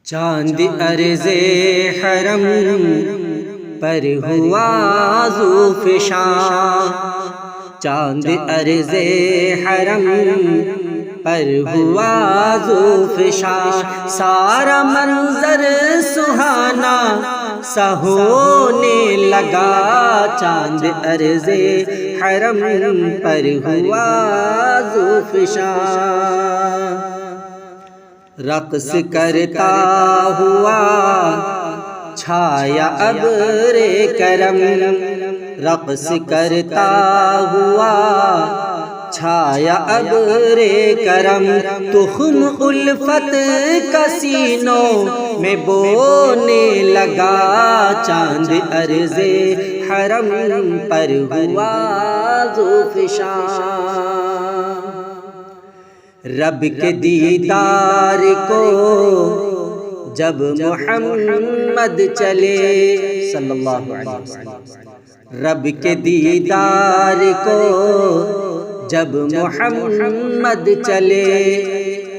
چاند عرض حرم پر ہوا ذوفشاں، چاند عرض حرم پر ہوا ذوفشاں، سارا منظر سہانا سا ہونے لگا، چاند عرض حرم پر ہوا ذوفشاں، رقص کرتا ہوا چھایا ابر کرم، رقص کرتا ہوا چھایا ابر کرم، تخم الفت کا سینوں میں بونے لگا، چاند عرض حرم پر ہوا ذوفشاں، رب کے دیدار کو جب محمد چلے صلی اللہ علیہ وسلم، رب کے دیدار کو جب محمد چلے،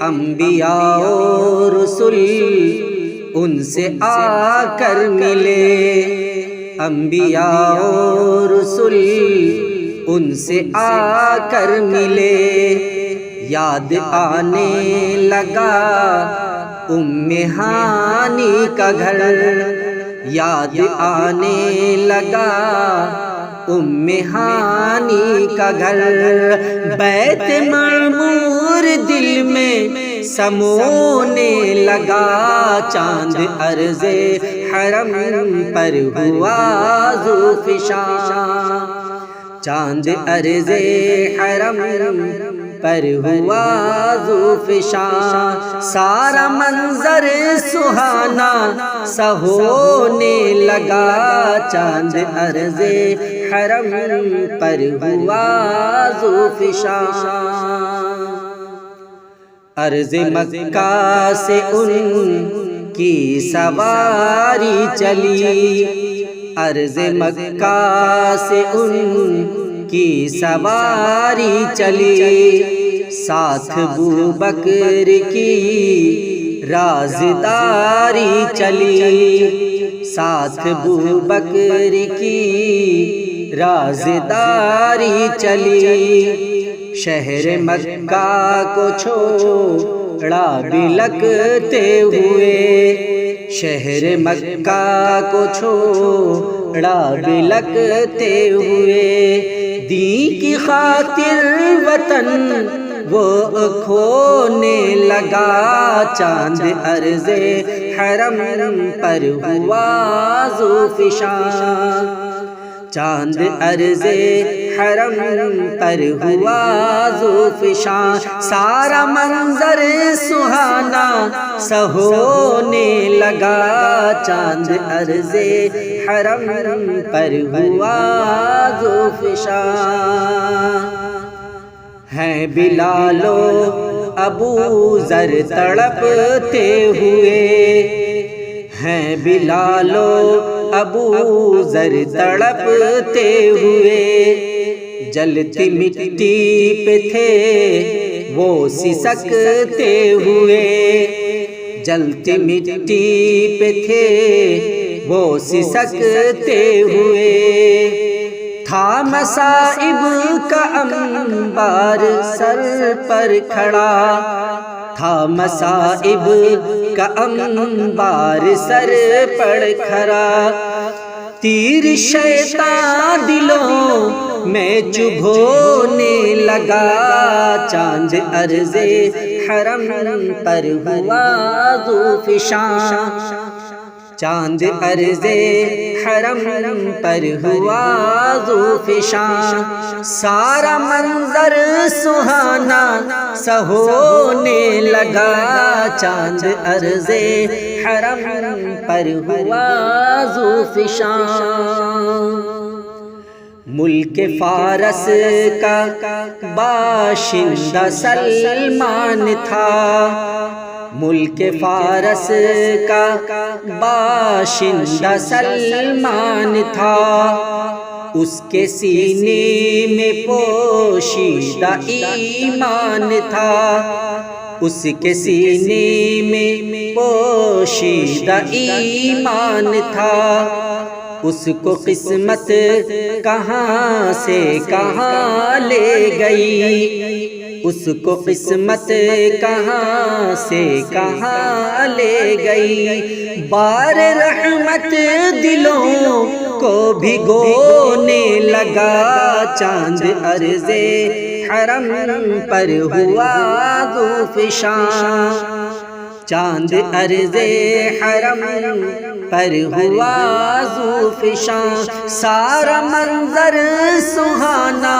انبیاء و رسل ان سے آ کر ملے، انبیاء و رسل ان سے آ کر ملے، یاد آنے لگا ام ہانی کا گھر، یاد آنے لگا ام ہانی کا گھر، بیت معمور دل میں سمونے لگا، چاند عرض حرم پر ہوا ذوفشاں، چاند عرض حرم پر ہوا ذوفشاں، سارا منظر سہانا سا ہونے لگا، چاند عرض حرم پر ہوا ذوفشاں، عرض مکہ سے ان کی سواری چلی، عرض مکہ سے ان کی سواری چلی، ساتھ ابوبکر کی رازداری چلی، ساتھ ابوبکر کی رازداری چلی، شہر مکہ کو چھوڑا بلکتے ہوئے، شہر مکہ کو چھوڑا بلکتے ہوئے، دین کی خاطر وطن وہ کھونے لگا، چاند عرض حرم پر ہوا ذوفشاں، چاند عرض حرم پر ہوا ذوفشاں، سارا منظر سہانا سا ہونے لگا، چاند عرض حرم پر ہوا ذوفشاں، ہیں بلال و ابو ذر تڑپتے ہوئے، ہیں بلال و ابو ذر تڑپتے ہوئے، جلتی مٹی پہ تھے وہ سسکتے ہوئے، جلتی مٹی پہ تھے وہ سسکتے ہوئے، تھا مصائب کا انبار سر پر کھڑا، تھا مصائب کا انبار سر پر کھڑا، تیر شیطان دلوں میں چبھونے لگا، چاند عرض حرم پر ہوا ذوفشاں، چاند عرض حرم پر ہوا ذوفشاں، سارا منظر سہانا سا ہونے لگا، چاند عرض حرم پر ہوا ذوفشاں، ملک فارس کا باشندہ سلمان تھا، ملک فارس کا باشندہ سلمان تھا، اس کے سینے میں پوشیدہ ایمان تھا، اس کے سینے میں پوشیدہ ایمان تھا، اس کو قسمت کہاں سے کہاں لے گئی، اس کو قسمت کہاں سے کہاں لے گئی، بار رحمت دلوں کو بھگونے لگا، چاند عرض حرم پر ہوا ذوفشاں، چاند عرض حرم پر ہوا ذوفشاں، سارا منظر سہانا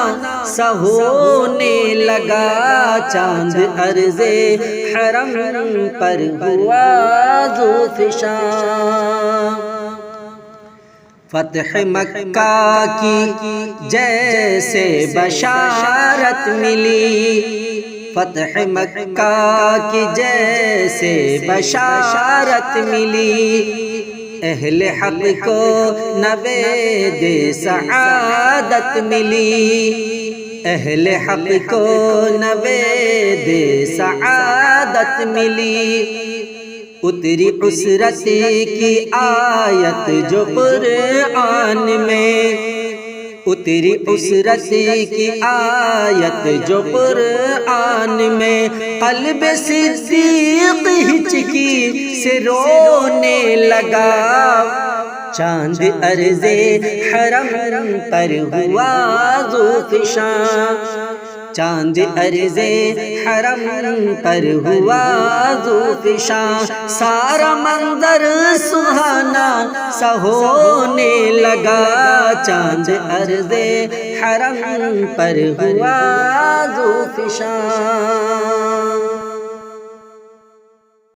سا ہونے لگا، چاند عرض حرم پر ہوا ذوفشاں۔ فتح مکہ کی جیسے بشارت ملی، فتح مکہ کی جیسے بشارت ملی، اہل حق کو نوید سعادت ملی، اہل حق کو نوید سعادت ملی، اتری عسرت کی آیت جو قرآن میں، اتری عسرت کی آیت جو قرآن میں، قلب صدیق ہچکی سے رونے لگا، چاند عرض حرم پر ہوا ذوفشاں، چاند عرض حرم پر ہوا ذوفشاں، سارا منظر سہانا سا ہونے لگا، چاند عرض حرم پر ہوا ذوفشاں۔